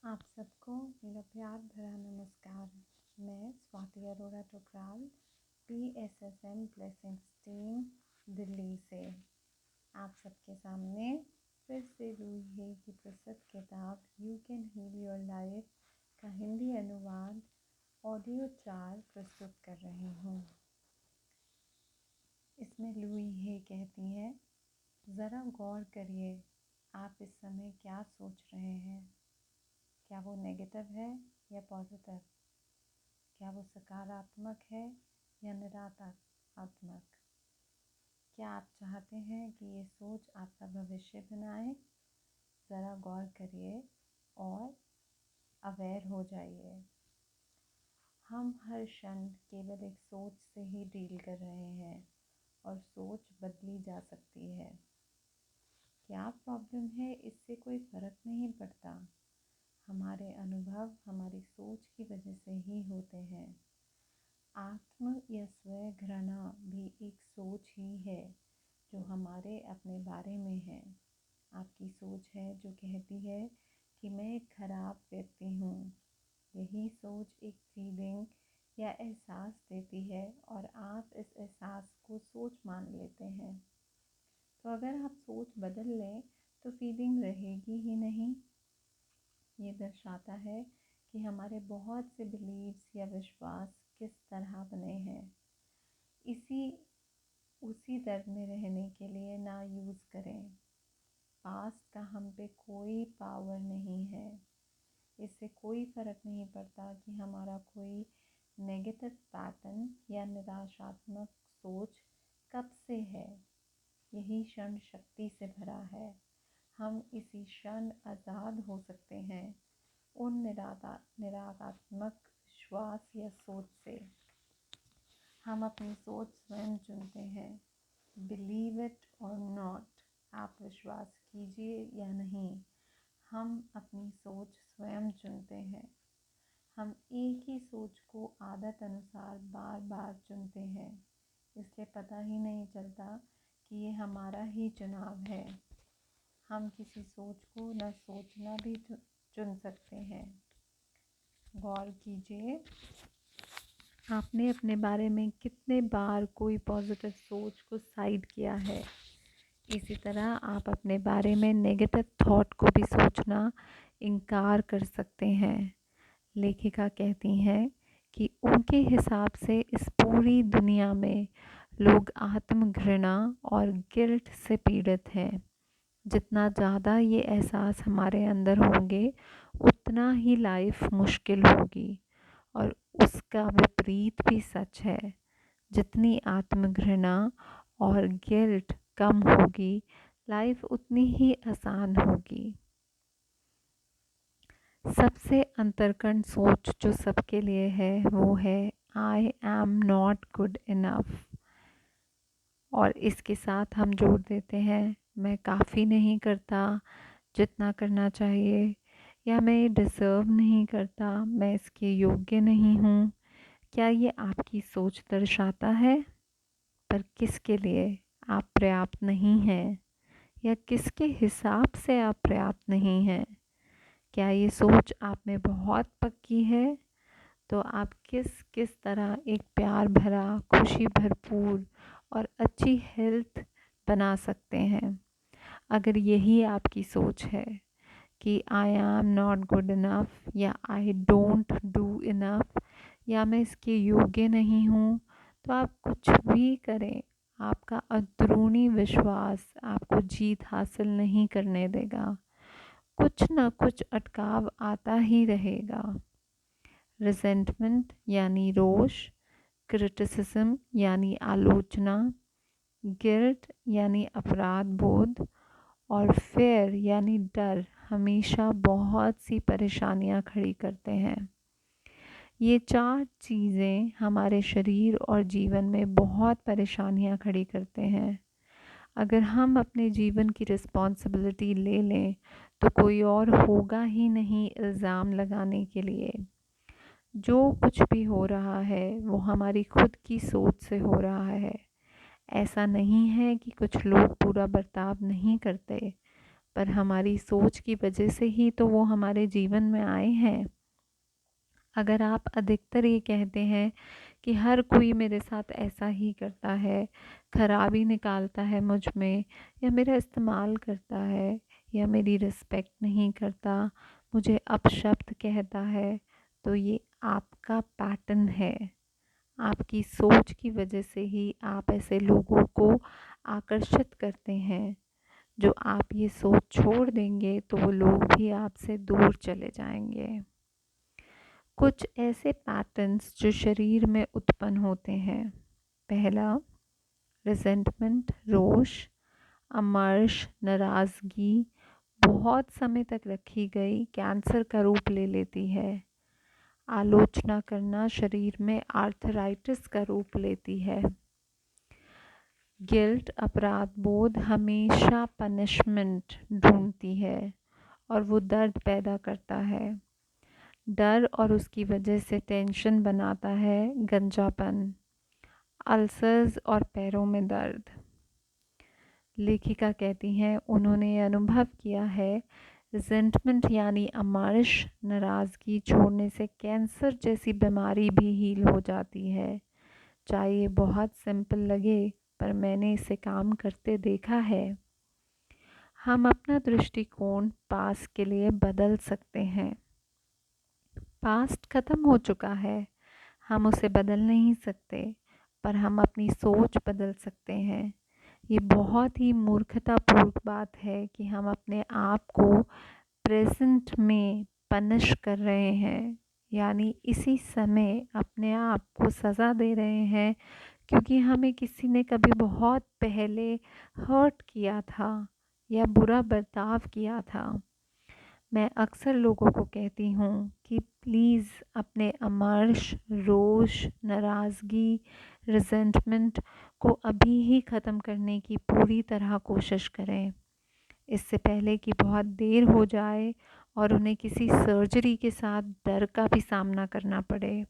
आप सबको मेरा प्यार भरा नमस्कार। मैं Swati Arora Tukral PSSM blessings team Delhi से आप सबके सामने फिर से रूही है की प्रसिद्ध किताब you can heal your life का हिंदी अनुवाद ऑडियो 4 प्रस्तुत कर रही हूँ। इसमें लुई हे कहती है, ज़रा गौर करिए, आप इस समय क्या सोच रहे हैं। क्या वो नेगेटिव है या पॉजिटिव? क्या वो सकारात्मक है या नकारात्मक? क्या आप चाहते हैं कि ये सोच आपका भविष्य बनाए? ज़रा गौर करिए और अवेयर हो जाइए। हम हर क्षण केवल एक सोच से ही डील कर रहे हैं और सोच बदली जा सकती है। क्या प्रॉब्लम है, इससे कोई फ़र्क नहीं पड़ता। हमारे अनुभव हमारी सोच की वजह से ही होते हैं। आत्म या स्व घृणा भी एक सोच ही है जो हमारे अपने बारे में है। आपकी सोच है जो कहती है कि मैं एक खराब व्यक्ति हूँ। यही सोच एक फीलिंग या एहसास देती है और आप इस एहसास को सोच मान लेते हैं। तो अगर आप सोच बदल लें तो फीलिंग रहेगी ही नहीं। ये दर्शाता है कि हमारे बहुत से बिलीव्स या विश्वास किस तरह बने हैं। उसी दर्द में रहने के लिए ना यूज़ करें। पास्ट का हम पे कोई पावर नहीं है। इससे कोई फ़र्क नहीं पड़ता कि हमारा कोई नेगेटिव पैटर्न या निराशात्मक सोच कब से है। यही क्षण शक्ति से भरा है। हम इसी क्षण आज़ाद हो सकते हैं उन निराकारात्मक विश्वास या सोच से। हम अपनी सोच स्वयं चुनते हैं। बिलीव इट और नॉट, आप विश्वास कीजिए या नहीं, हम अपनी सोच स्वयं चुनते हैं। हम एक ही सोच को आदत अनुसार बार बार चुनते हैं, इसलिए पता ही नहीं चलता कि ये हमारा ही चुनाव है। हम किसी सोच को न सोचना भी चुन सकते हैं। गौर कीजिए, आपने अपने बारे में कितने बार कोई पॉजिटिव सोच को साइड किया है। इसी तरह आप अपने बारे में नेगेटिव थॉट को भी सोचना इनकार कर सकते हैं। लेखिका कहती हैं कि उनके हिसाब से इस पूरी दुनिया में लोग आत्मघृणा और गिल्ट से पीड़ित हैं। जितना ज़्यादा ये एहसास हमारे अंदर होंगे उतना ही लाइफ मुश्किल होगी। और उसका विपरीत भी सच है। जितनी आत्मघृणा और गिल्ट कम होगी लाइफ उतनी ही आसान होगी। सबसे अंतर्कण सोच जो सबके लिए है वो है I am not good enough. और इसके साथ हम जोड़ देते हैं मैं काफ़ी नहीं करता जितना करना चाहिए, या मैं ये डिज़र्व नहीं करता, मैं इसके योग्य नहीं हूँ। क्या ये आपकी सोच दर्शाता है? पर किसके लिए आप पर्याप्त नहीं हैं, या किसके हिसाब से आप पर्याप्त नहीं हैं? क्या ये सोच आप में बहुत पक्की है? तो आप किस किस तरह एक प्यार भरा, खुशी भरपूर और अच्छी हेल्थ बना सकते हैं। अगर यही आपकी सोच है कि I am not good enough, या आई डोंट डू इनफ, या मैं इसके योग्य नहीं हूँ, तो आप कुछ भी करें, आपका अंदरूनी विश्वास आपको जीत हासिल नहीं करने देगा। कुछ ना कुछ अटकाव आता ही रहेगा। रिजेंटमेंट यानी रोष, क्रिटिसिज्म यानी आलोचना, गिल्ट यानी अपराध बोध, और फेयर यानी डर हमेशा बहुत सी परेशानियां खड़ी करते हैं। ये चार चीज़ें हमारे शरीर और जीवन में बहुत परेशानियां खड़ी करते हैं। अगर हम अपने जीवन की रिस्पॉन्सिबिलिटी ले लें तो कोई और होगा ही नहीं इल्ज़ाम लगाने के लिए। जो कुछ भी हो रहा है वो हमारी खुद की सोच से हो रहा है। ऐसा नहीं है कि कुछ लोग बुरा बर्ताव नहीं करते, पर हमारी सोच की वजह से ही तो वो हमारे जीवन में आए हैं। अगर आप अधिकतर ये कहते हैं कि हर कोई मेरे साथ ऐसा ही करता है, खराबी निकालता है मुझ में, या मेरा इस्तेमाल करता है, या मेरी रिस्पेक्ट नहीं करता, मुझे अपशब्द कहता है, तो ये आपका पैटर्न है। आपकी सोच की वजह से ही आप ऐसे लोगों को आकर्षित करते हैं। जो आप ये सोच छोड़ देंगे तो वो लोग भी आपसे दूर चले जाएंगे। कुछ ऐसे पैटर्न्स जो शरीर में उत्पन्न होते हैं। पहला, रिजेंटमेंट, रोष, अमर्ष, नाराज़गी बहुत समय तक रखी गई कैंसर का रूप ले लेती है। आलोचना करना शरीर में आर्थराइटिस का रूप लेती है। गिल्ट, अपराध बोध हमेशा पनिशमेंट ढूंढती है और वो दर्द पैदा करता है। डर और उसकी वजह से टेंशन बनाता है गंजापन, अल्सर्स और पैरों में दर्द। लेखिका कहती हैं उन्होंने अनुभव किया है, रिजेंटमेंट यानी अमारिश, नाराज़गी छोड़ने से कैंसर जैसी बीमारी भी हील हो जाती है। चाहे ये बहुत सिंपल लगे, पर मैंने इसे काम करते देखा है। हम अपना दृष्टिकोण पास्ट के लिए बदल सकते हैं। पास्ट खत्म हो चुका है, हम उसे बदल नहीं सकते, पर हम अपनी सोच बदल सकते हैं। ये बहुत ही मूर्खतापूर्ण बात है कि हम अपने आप को प्रेजेंट में पनिश कर रहे हैं, यानी इसी समय अपने आप को सज़ा दे रहे हैं क्योंकि हमें किसी ने कभी बहुत पहले हर्ट किया था या बुरा बर्ताव किया था। मैं अक्सर लोगों को कहती हूँ कि प्लीज़ अपने अमर्ष, रोष, नाराज़गी, रिजेंटमेंट को अभी ही ख़त्म करने की पूरी तरह कोशिश करें, इससे पहले कि बहुत देर हो जाए और उन्हें किसी सर्जरी के साथ डर का भी सामना करना पड़े।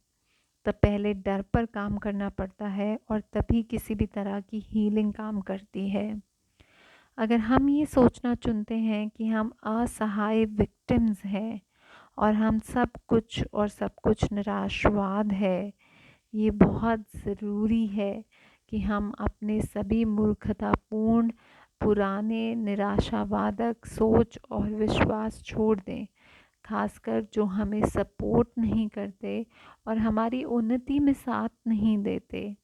तब पहले डर पर काम करना पड़ता है और तभी किसी भी तरह की हीलिंग काम करती है। अगर हम ये सोचना चुनते हैं कि हम असहाय विक्टिम्स हैं और हम सब कुछ निराशवाद है, ये बहुत ज़रूरी है कि हम अपने सभी मूर्खतापूर्ण पुराने निराशावादक सोच और विश्वास छोड़ दें, खासकर जो हमें सपोर्ट नहीं करते और हमारी उन्नति में साथ नहीं देते।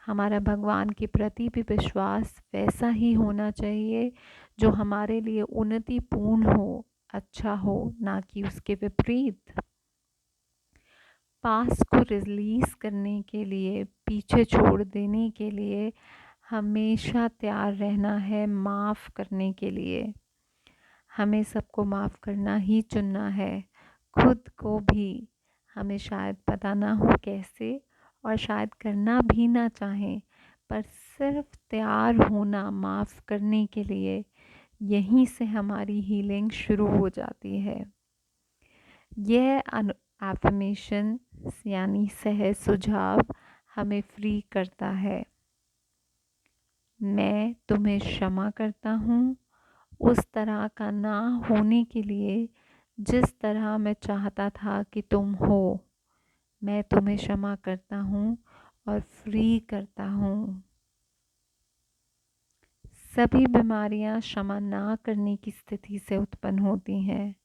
हमारा भगवान के प्रति भी विश्वास वैसा ही होना चाहिए जो हमारे लिए उन्नतिपूर्ण हो, अच्छा हो, ना कि उसके विपरीत। पास्ट को रिलीज़ करने के लिए, पीछे छोड़ देने के लिए हमेशा तैयार रहना है माफ़ करने के लिए। हमें सबको माफ़ करना ही चुनना है, खुद को भी। हमें शायद पता ना हो कैसे और शायद करना भी ना चाहें, पर सिर्फ तैयार होना माफ़ करने के लिए, यहीं से हमारी हीलिंग शुरू हो जाती है। यह एफर्मेशन यानी सहज सुझाव हमें फ्री करता है। मैं तुम्हें क्षमा करता हूँ उस तरह का ना होने के लिए जिस तरह मैं चाहता था कि तुम हो। मैं तुम्हें क्षमा करता हूँ और फ्री करता हूँ। सभी बीमारियाँ क्षमा ना करने की स्थिति से उत्पन्न होती हैं।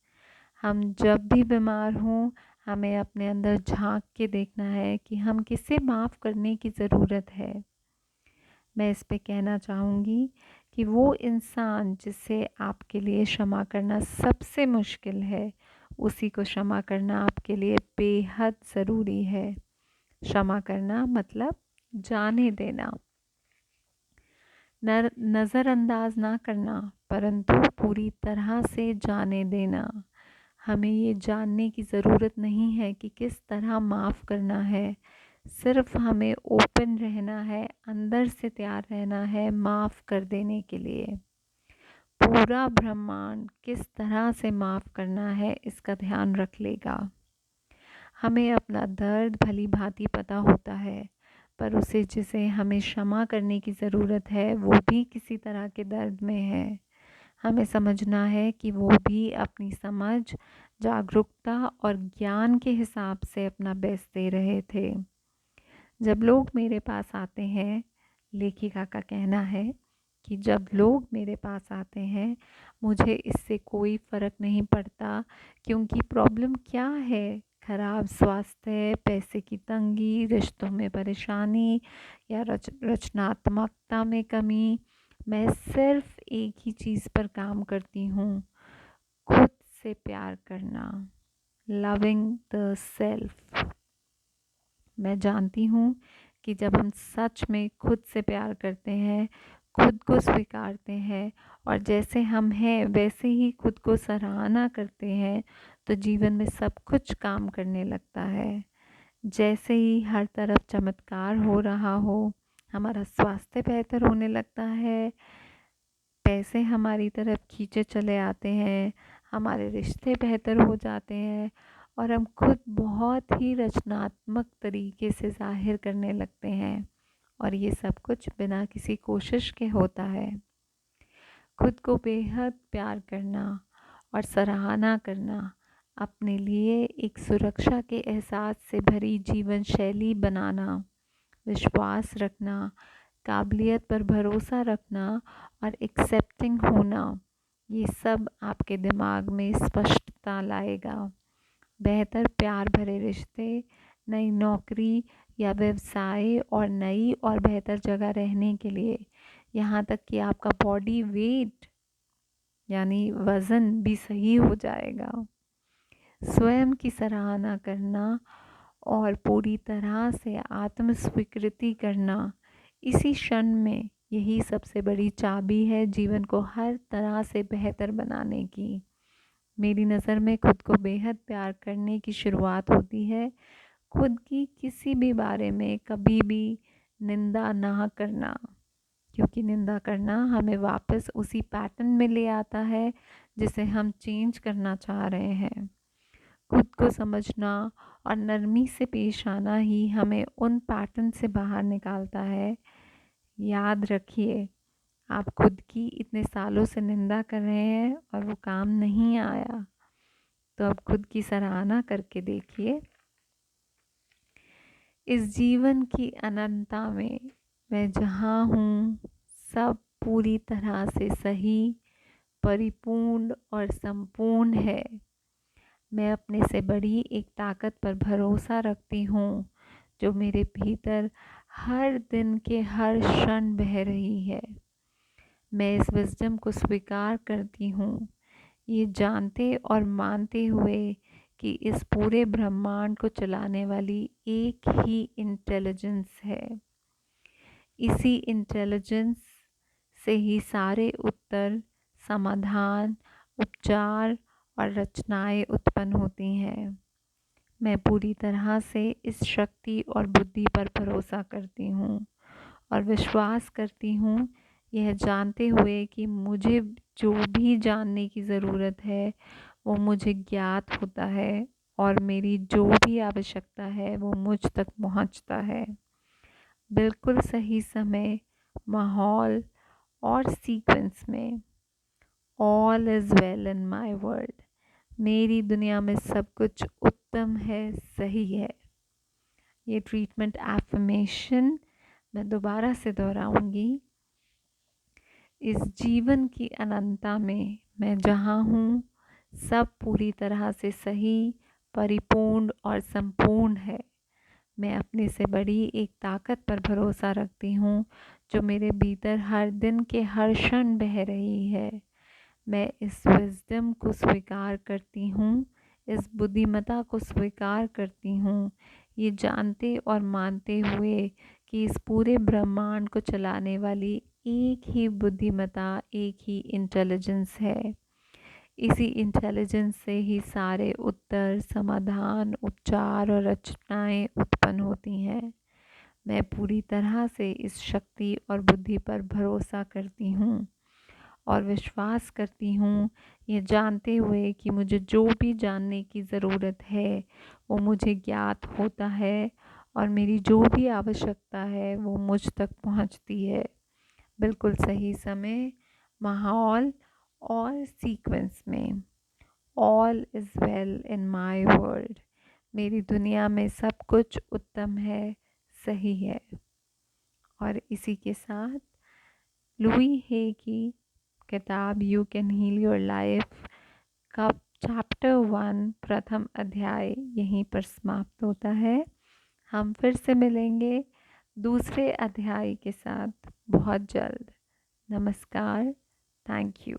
हम जब भी बीमार हों, हमें अपने अंदर झांक के देखना है कि हम किसे माफ़ करने की ज़रूरत है। मैं इस पे कहना चाहूँगी कि वो इंसान जिसे आपके लिए क्षमा करना सबसे मुश्किल है, उसी को क्षमा करना आपके लिए बेहद ज़रूरी है। क्षमा करना मतलब जाने देना, नज़रअंदाज ना करना, परंतु पूरी तरह से जाने देना। हमें ये जानने की ज़रूरत नहीं है कि किस तरह माफ़ करना है, सिर्फ हमें ओपन रहना है, अंदर से तैयार रहना है माफ़ कर देने के लिए। पूरा ब्रह्मांड किस तरह से माफ़ करना है इसका ध्यान रख लेगा। हमें अपना दर्द भली भांति पता होता है, पर उसे जिसे हमें क्षमा करने की ज़रूरत है वो भी किसी तरह के दर्द में है। हमें समझना है कि वो भी अपनी समझ, जागरूकता और ज्ञान के हिसाब से अपना बेस्ट दे रहे थे। जब लोग मेरे पास आते हैं, लेखिका का कहना है कि जब लोग मेरे पास आते हैं, मुझे इससे कोई फ़र्क नहीं पड़ता क्योंकि प्रॉब्लम क्या है, खराब स्वास्थ्य, पैसे की तंगी, रिश्तों में परेशानी या रचनात्मकता में कमी। मैं सिर्फ एक ही चीज़ पर काम करती हूँ, खुद से प्यार करना, लविंग द सेल्फ। मैं जानती हूँ कि जब हम सच में खुद से प्यार करते हैं, खुद को स्वीकारते हैं और जैसे हम हैं वैसे ही खुद को सराहना करते हैं, तो जीवन में सब कुछ काम करने लगता है। जैसे ही हर तरफ चमत्कार हो रहा हो, हमारा स्वास्थ्य बेहतर होने लगता है, पैसे हमारी तरफ खींचे चले आते हैं, हमारे रिश्ते बेहतर हो जाते हैं और हम खुद बहुत ही रचनात्मक तरीके से ज़ाहिर करने लगते हैं। और ये सब कुछ बिना किसी कोशिश के होता है। खुद को बेहद प्यार करना और सराहना करना, अपने लिए एक सुरक्षा के एहसास से भरी जीवन शैली बनाना, विश्वास रखना, काबिलियत पर भरोसा रखना और एक्सेप्टिंग होना, ये सब आपके दिमाग में स्पष्टता लाएगा। बेहतर प्यार भरे रिश्ते, नई नौकरी या व्यवसाय और नई और बेहतर जगह रहने के लिए, यहाँ तक कि आपका बॉडी वेट यानी वज़न भी सही हो जाएगा। स्वयं की सराहना करना और पूरी तरह से आत्म स्वीकृति करना, इसी क्षण में यही सबसे बड़ी चाबी है जीवन को हर तरह से बेहतर बनाने की। मेरी नज़र में खुद को बेहद प्यार करने की शुरुआत होती है खुद की किसी भी बारे में कभी भी निंदा ना करना, क्योंकि निंदा करना हमें वापस उसी पैटर्न में ले आता है जिसे हम चेंज करना चाह रहे हैं। खुद को समझना और नरमी से पेश आना ही हमें उन पैटर्न से बाहर निकालता है। याद रखिए, आप खुद की इतने सालों से निंदा कर रहे हैं और वो काम नहीं आया, तो अब खुद की सराहना करके देखिए। इस जीवन की अनंतता में मैं जहाँ हूँ, सब पूरी तरह से सही, परिपूर्ण और संपूर्ण है। मैं अपने से बड़ी एक ताकत पर भरोसा रखती हूँ जो मेरे भीतर हर दिन के हर क्षण बह रही है। मैं इस विजडम को स्वीकार करती हूँ, ये जानते और मानते हुए कि इस पूरे ब्रह्मांड को चलाने वाली एक ही इंटेलिजेंस है। इसी इंटेलिजेंस से ही सारे उत्तर, समाधान, उपचार और रचनाएं उत्पन्न होती हैं। मैं पूरी तरह से इस शक्ति और बुद्धि पर भरोसा करती हूँ और विश्वास करती हूँ, यह जानते हुए कि मुझे जो भी जानने की ज़रूरत है वो मुझे ज्ञात होता है और मेरी जो भी आवश्यकता है वो मुझ तक पहुँचता है। बिल्कुल सही समय, माहौल और सीक्वेंस में। All is well in my world. मेरी दुनिया में सब कुछ उत्तम है, सही है। ये ट्रीटमेंट एफर्मेशन मैं दोबारा से दोहराऊंगी। इस जीवन की अनंतता में मैं जहाँ हूँ, सब पूरी तरह से सही, परिपूर्ण और संपूर्ण है। मैं अपने से बड़ी एक ताकत पर भरोसा रखती हूँ जो मेरे भीतर हर दिन के हर क्षण बह रही है। मैं इस विजडम को स्वीकार करती हूँ, इस बुद्धिमता को स्वीकार करती हूँ, ये जानते और मानते हुए कि इस पूरे ब्रह्मांड को चलाने वाली एक ही बुद्धिमता, एक ही इंटेलिजेंस है। इसी इंटेलिजेंस से ही सारे उत्तर, समाधान, उपचार और रचनाएं उत्पन्न होती हैं। मैं पूरी तरह से इस शक्ति और बुद्धि पर भरोसा करती हूँ और विश्वास करती हूँ, ये जानते हुए कि मुझे जो भी जानने की ज़रूरत है वो मुझे ज्ञात होता है और मेरी जो भी आवश्यकता है वो मुझ तक पहुँचती है। बिल्कुल सही समय, माहौल और सीक्वेंस में all is well in my world, मेरी दुनिया में सब कुछ उत्तम है, सही है। और इसी के साथ लुई हे की किताब you can heal your life का चैप्टर 1 प्रथम अध्याय यहीं पर समाप्त होता है। हम फिर से मिलेंगे दूसरे अध्याय के साथ बहुत जल्द। नमस्कार। Thank you.